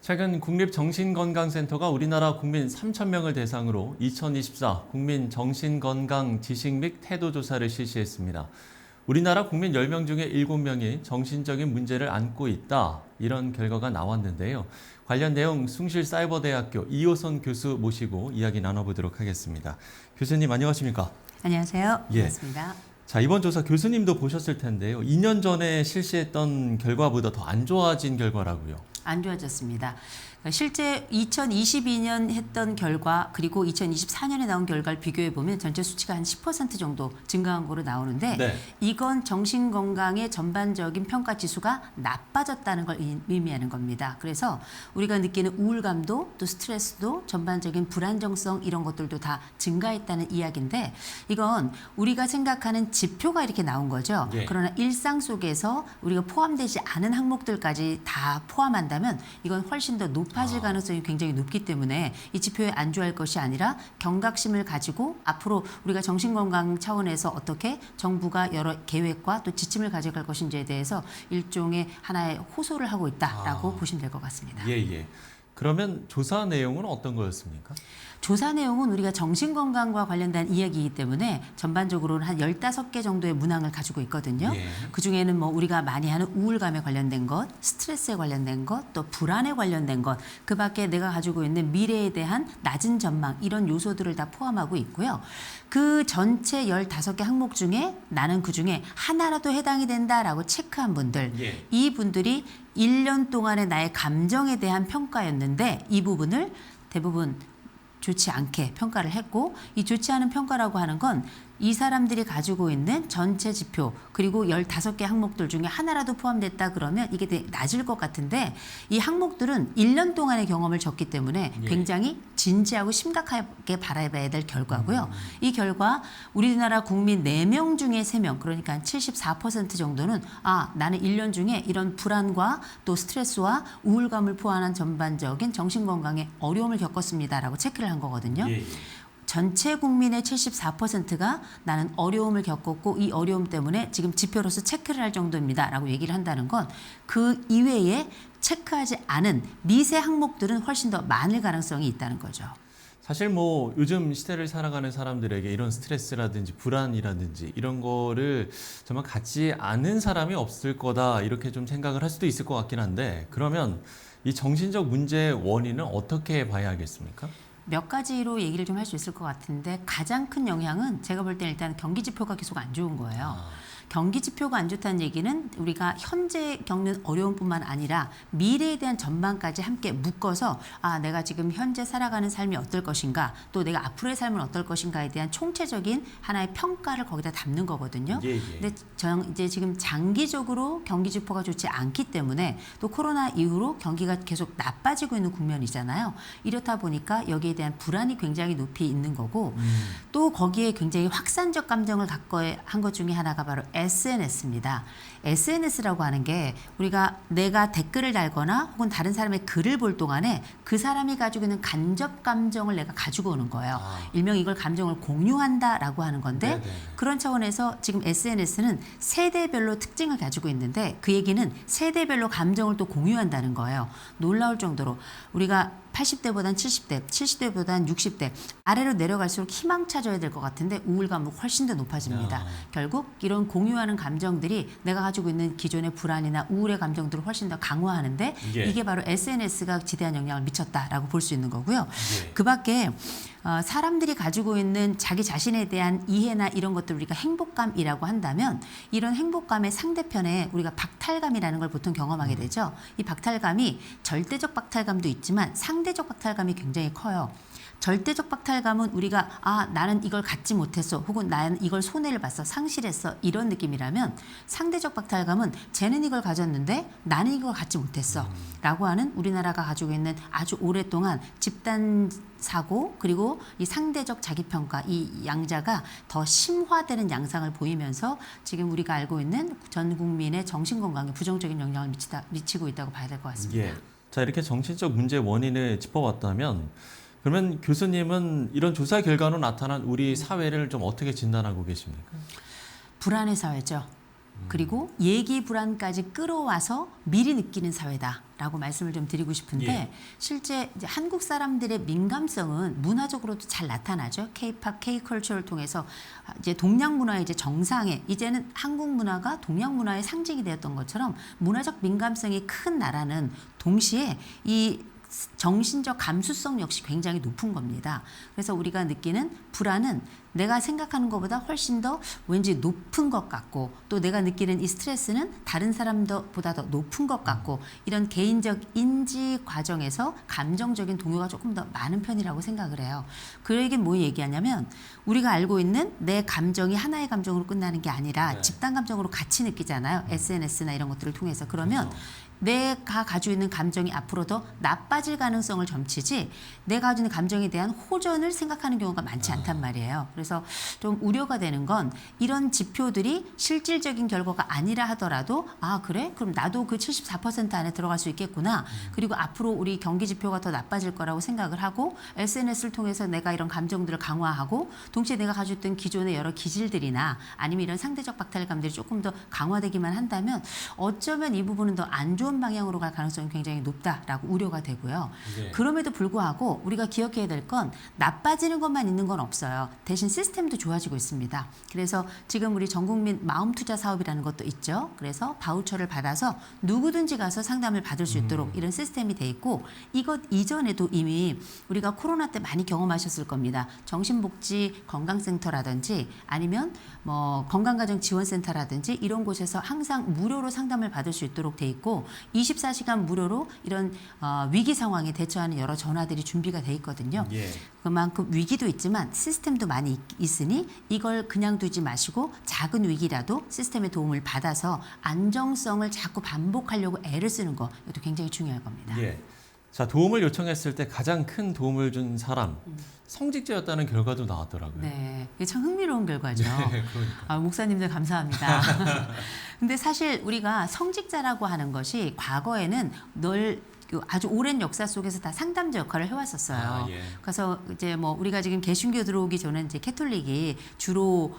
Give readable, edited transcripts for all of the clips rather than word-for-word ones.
최근 국립정신건강센터가 우리나라 국민 3,000명을 대상으로 2024 국민 정신건강 지식 및 태도 조사를 실시했습니다. 우리나라 국민 10명 중에 7명이 정신적인 문제를 안고 있다. 이런 결과가 나왔는데요. 관련 내용 숭실사이버대학교 이호선 교수 모시고 이야기 나눠보도록 하겠습니다. 교수님 안녕하십니까? 안녕하세요. 예. 반갑습니다. 자, 이번 조사 교수님도 보셨을 텐데요. 2년 전에 실시했던 결과보다 더 안 좋아진 결과라고요. 안 좋아졌습니다. 실제 2022년 했던 결과 그리고 2024년에 나온 결과를 비교해 보면 전체 수치가 한 10% 정도 증가한 거로 나오는데 네. 이건 정신건강의 전반적인 평가 지수가 나빠졌다는 걸 의미하는 겁니다. 그래서 우리가 느끼는 우울감도 또 스트레스도 전반적인 불안정성 이런 것들도 다 증가했다는 이야기인데 이건 우리가 생각하는 지표가 이렇게 나온 거죠. 예. 그러나 일상 속에서 우리가 포함되지 않은 항목들까지 다 포함한다면 이건 훨씬 더 높아질 가능성이 굉장히 높기 때문에 이 지표에 안주할 것이 아니라 경각심을 가지고 앞으로 우리가 정신건강 차원에서 어떻게 정부가 여러 계획과 또 지침을 가져갈 것인지에 대해서 일종의 하나의 호소를 하고 있다라고 보시면 될 것 같습니다. 예. 그러면 조사 내용은 어떤 거였습니까? 조사 내용은 우리가 정신건강과 관련된 이야기이기 때문에 전반적으로는 한 15개 정도의 문항을 가지고 있거든요. 예. 그중에는 뭐 우리가 많이 하는 우울감에 관련된 것, 스트레스에 관련된 것, 또 불안에 관련된 것, 그 밖에 내가 가지고 있는 미래에 대한 낮은 전망 이런 요소들을 다 포함하고 있고요. 그 전체 15개 항목 중에 나는 그중에 하나라도 해당이 된다라고 체크한 분들, 예. 이 분들이 1년 동안의 나의 감정에 대한 평가였는데 이 부분을 대부분 좋지 않게 평가를 했고 이 좋지 않은 평가라고 하는 건 이 사람들이 가지고 있는 전체 지표 그리고 15개 항목들 중에 하나라도 포함됐다 그러면 이게 되게 낮을 것 같은데 이 항목들은 1년 동안의 경험을 적기 때문에 예. 굉장히 진지하고 심각하게 바라봐야 될 결과고요. 이 결과 우리나라 국민 4명 중에 3명 그러니까 한 74% 정도는 나는 1년 중에 이런 불안과 또 스트레스와 우울감을 포함한 전반적인 정신건강에 어려움을 겪었습니다라고 체크를 한 거거든요. 예. 전체 국민의 74%가 나는 어려움을 겪었고 이 어려움 때문에 지금 지표로서 체크를 할 정도입니다라고 얘기를 한다는 건 그 이외에 체크하지 않은 미세 항목들은 훨씬 더 많을 가능성이 있다는 거죠. 사실 뭐 요즘 시대를 살아가는 사람들에게 이런 스트레스라든지 불안이라든지 이런 거를 정말 갖지 않은 사람이 없을 거다 이렇게 좀 생각을 할 수도 있을 것 같긴 한데 그러면 이 정신적 문제의 원인은 어떻게 봐야 하겠습니까? 몇 가지로 얘기를 좀 할 수 있을 것 같은데 가장 큰 영향은 제가 볼 때는 일단 경기 지표가 계속 안 좋은 거예요. 경기 지표가 안 좋다는 얘기는 우리가 현재 겪는 어려움뿐만 아니라 미래에 대한 전망까지 함께 묶어서 내가 지금 현재 살아가는 삶이 어떨 것인가 또 내가 앞으로의 삶은 어떨 것인가에 대한 총체적인 하나의 평가를 거기다 담는 거거든요. 예. 근데 이제 지금 장기적으로 경기 지표가 좋지 않기 때문에 또 코로나 이후로 경기가 계속 나빠지고 있는 국면이잖아요. 이렇다 보니까 여기에 대한 불안이 굉장히 높이 있는 거고 또 거기에 굉장히 확산적 감정을 갖고 한 것 중에 하나가 바로 SNS입니다. SNS라고 하는 게 우리가 내가 댓글을 달거나 혹은 다른 사람의 글을 볼 동안에 그 사람이 가지고 있는 간접 감정을 내가 가지고 오는 거예요. 일명 이걸 감정을 공유한다라고 하는 건데 네네. 그런 차원에서 지금 SNS는 세대별로 특징을 가지고 있는데 그 얘기는 세대별로 감정을 또 공유한다는 거예요. 놀라울 정도로 우리가 80대보단 70대, 70대보단 60대 아래로 내려갈수록 희망 찾아야 될 것 같은데 우울감은 훨씬 더 높아집니다. 결국 이런 공유하는 감정들이 내가 가지고 있는 기존의 불안이나 우울의 감정들을 훨씬 더 강화하는데 예. 이게 바로 SNS가 지대한 영향을 미쳤다라고 볼 수 있는 거고요. 예. 그 밖에 사람들이 가지고 있는 자기 자신에 대한 이해나 이런 것들 우리가 행복감이라고 한다면 이런 행복감의 상대편에 우리가 박탈감이라는 걸 보통 경험하게 되죠. 이 박탈감이 절대적 박탈감도 있지만 상대적 박탈감이 굉장히 커요. 절대적 박탈감은 우리가 나는 이걸 갖지 못했어 혹은 나는 이걸 손해를 봤어 상실했어 이런 느낌이라면 상대적 박탈감은 쟤는 이걸 가졌는데 나는 이걸 갖지 못했어 라고 하는 우리나라가 가지고 있는 아주 오랫동안 집단 사고 그리고 이 상대적 자기평가 이 양자가 더 심화되는 양상을 보이면서 지금 우리가 알고 있는 전 국민의 정신건강에 부정적인 영향을 미치고 있다고 봐야 될 것 같습니다. 예. 자, 이렇게 정신적 문제의 원인을 짚어봤다면 그러면 교수님은 이런 조사 결과로 나타난 우리 사회를 좀 어떻게 진단하고 계십니까? 불안의 사회죠. 그리고 얘기 불안까지 끌어와서 미리 느끼는 사회다라고 말씀을 좀 드리고 싶은데 예. 실제 이제 한국 사람들의 민감성은 문화적으로도 잘 나타나죠. K-팝, K-컬처를 통해서 이제 동양 문화의 이제 정상에 이제는 한국 문화가 동양 문화의 상징이 되었던 것처럼 문화적 민감성이 큰 나라는 동시에 이 정신적 감수성 역시 굉장히 높은 겁니다. 그래서 우리가 느끼는 불안은 내가 생각하는 것보다 훨씬 더 왠지 높은 것 같고 또 내가 느끼는 이 스트레스는 다른 사람보다 더 높은 것 같고 이런 개인적 인지 과정에서 감정적인 동요가 조금 더 많은 편이라고 생각을 해요. 그 얘기는 뭐 얘기하냐면 우리가 알고 있는 내 감정이 하나의 감정으로 끝나는 게 아니라 네. 집단 감정으로 같이 느끼잖아요. SNS나 이런 것들을 통해서. 그러면 그렇죠. 내가 가지고 있는 감정이 앞으로 더 나빠질 가능성을 점치지 내가 가지고 있는 감정에 대한 호전을 생각하는 경우가 많지 않단 말이에요. 그래서 좀 우려가 되는 건 이런 지표들이 실질적인 결과가 아니라 하더라도 아 그래? 그럼 나도 그 74% 안에 들어갈 수 있겠구나. 그리고 앞으로 우리 경기 지표가 더 나빠질 거라고 생각을 하고 SNS를 통해서 내가 이런 감정들을 강화하고 동시에 내가 가지고 있던 기존의 여러 기질들이나 아니면 이런 상대적 박탈감들이 조금 더 강화되기만 한다면 어쩌면 이 부분은 더 안 좋은 방향으로 갈 가능성이 굉장히 높다라고 우려가 되고요. 네. 그럼에도 불구하고 우리가 기억해야 될 건 나빠지는 것만 있는 건 없어요. 대신 시스템도 좋아지고 있습니다. 그래서 지금 우리 전국민 마음투자 사업이라는 것도 있죠. 그래서 바우처를 받아서 누구든지 가서 상담을 받을 수 있도록 이런 시스템이 돼 있고 이것 이전에도 이미 우리가 코로나 때 많이 경험하셨을 겁니다. 정신복지 건강센터라든지 아니면 뭐 건강가정지원센터라든지 이런 곳에서 항상 무료로 상담을 받을 수 있도록 돼 있고 24시간 무료로 이런 위기 상황에 대처하는 여러 전화들이 준비가 돼 있거든요. 예. 그만큼 위기도 있지만 시스템도 많이 있으니 이걸 그냥 두지 마시고 작은 위기라도 시스템의 도움을 받아서 안정성을 자꾸 반복하려고 애를 쓰는 거 이것도 굉장히 중요할 겁니다. 예. 자, 도움을 요청했을 때 가장 큰 도움을 준 사람 성직자였다는 결과도 나왔더라고요. 네, 이게 참 흥미로운 결과죠. 네, 그러니까. 아, 목사님들 감사합니다. 근데 사실 우리가 성직자라고 하는 것이 과거에는 늘 아주 오랜 역사 속에서 다 상담자 역할을 해왔었어요. 아, 예. 그래서 이제 뭐 우리가 지금 개신교 들어오기 전에 이제 캐톨릭이 주로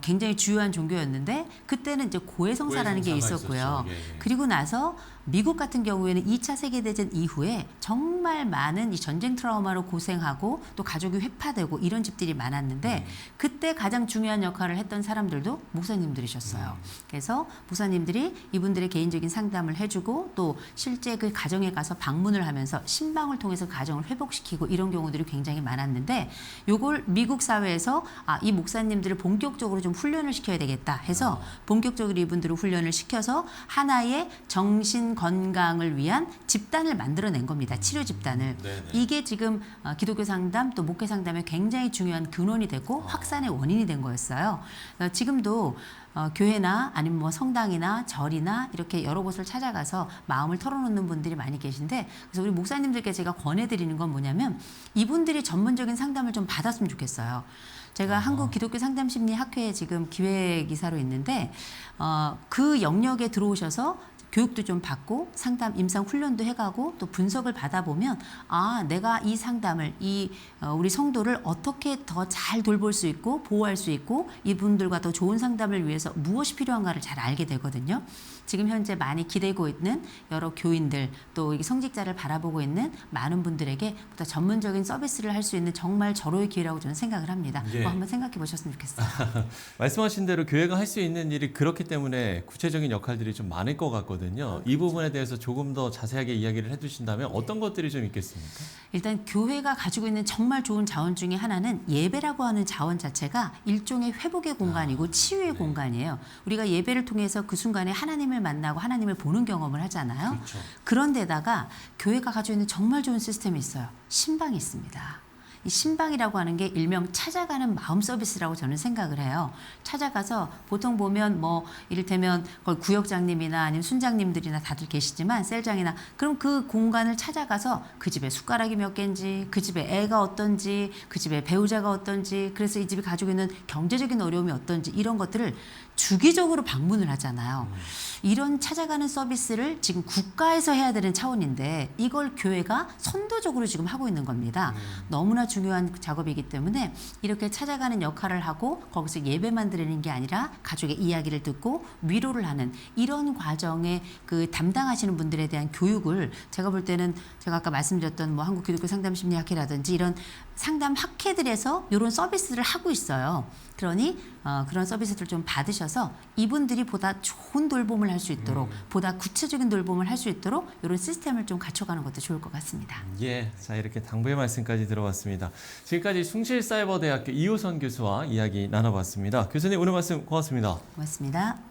굉장히 주요한 종교였는데 그때는 이제 고해성사라는 게 고해성사가 있었고요. 있었죠. 예, 예. 그리고 나서 미국 같은 경우에는 2차 세계대전 이후에 정말 많은 이 전쟁 트라우마로 고생하고 또 가족이 회파되고 이런 집들이 많았는데 그때 가장 중요한 역할을 했던 사람들도 목사님들이셨어요. 그래서 목사님들이 이분들의 개인적인 상담을 해주고 또 실제 그 가정에 가서 방문을 하면서 신방을 통해서 가정을 회복시키고 이런 경우들이 굉장히 많았는데 요걸 미국 사회에서 이 목사님들을 본격적으로 좀 훈련을 시켜야 되겠다 해서 본격적으로 이분들을 훈련을 시켜서 하나의 정신 건강을 위한 집단을 만들어낸 겁니다. 치료 집단을. 네네. 이게 지금 기독교 상담 또 목회 상담에 굉장히 중요한 근원이 되고 확산의 원인이 된 거였어요. 지금도 교회나 아니면 뭐 성당이나 절이나 이렇게 여러 곳을 찾아가서 마음을 털어놓는 분들이 많이 계신데 그래서 우리 목사님들께 제가 권해드리는 건 뭐냐면 이분들이 전문적인 상담을 좀 받았으면 좋겠어요. 제가 한국 기독교 상담심리학회에 지금 기획이사로 있는데 그 영역에 들어오셔서 교육도 좀 받고 상담 임상 훈련도 해가고 또 분석을 받아보면 내가 이 상담을 우리 성도를 어떻게 더 잘 돌볼 수 있고 보호할 수 있고 이분들과 더 좋은 상담을 위해서 무엇이 필요한가를 잘 알게 되거든요. 지금 현재 많이 기대고 있는 여러 교인들 또 이 성직자를 바라보고 있는 많은 분들에게 보다 전문적인 서비스를 할 수 있는 정말 절호의 기회라고 저는 생각을 합니다. 예. 한번 생각해 보셨으면 좋겠어요. 말씀하신 대로 교회가 할 수 있는 일이 그렇기 때문에 구체적인 역할들이 좀 많을 것 같거든요. 이 부분에 대해서 조금 더 자세하게 이야기를 해주신다면 어떤 것들이 좀 있겠습니까? 일단 교회가 가지고 있는 정말 좋은 자원 중에 하나는 예배라고 하는 자원 자체가 일종의 회복의 공간이고 치유의 공간이에요. 우리가 예배를 통해서 그 순간에 하나님을 만나고 하나님을 보는 경험을 하잖아요. 그렇죠. 그런데다가 교회가 가지고 있는 정말 좋은 시스템이 있어요. 신방이 있습니다. 이 신방이라고 하는 게 일명 찾아가는 마음 서비스라고 저는 생각을 해요. 찾아가서 보통 보면 뭐 이를테면 구역장님이나 아니면 순장님들이나 다들 계시지만 셀장이나 그럼 그 공간을 찾아가서 그 집에 숟가락이 몇 개인지 그 집에 애가 어떤지 그 집에 배우자가 어떤지 그래서 이 집이 가지고 있는 경제적인 어려움이 어떤지 이런 것들을 주기적으로 방문을 하잖아요. 이런 찾아가는 서비스를 지금 국가에서 해야 되는 차원인데 이걸 교회가 선도적으로 지금 하고 있는 겁니다. 너무나 중요한 작업이기 때문에 이렇게 찾아가는 역할을 하고 거기서 예배만 드리는 게 아니라 가족의 이야기를 듣고 위로를 하는 이런 과정에 그 담당하시는 분들에 대한 교육을 제가 볼 때는 제가 아까 말씀드렸던 뭐 한국기독교 상담심리학회라든지 이런 상담 학회들에서 이런 서비스를 하고 있어요. 그러니 그런 서비스를 좀 받으셔서 이분들이 보다 좋은 돌봄을 할 수 있도록 보다 구체적인 돌봄을 할 수 있도록 이런 시스템을 좀 갖춰가는 것도 좋을 것 같습니다. 예, 자 이렇게 당부의 말씀까지 들어봤습니다. 지금까지 숭실사이버대학교 이호선 교수와 이야기 나눠봤습니다. 교수님 오늘 말씀 고맙습니다. 고맙습니다.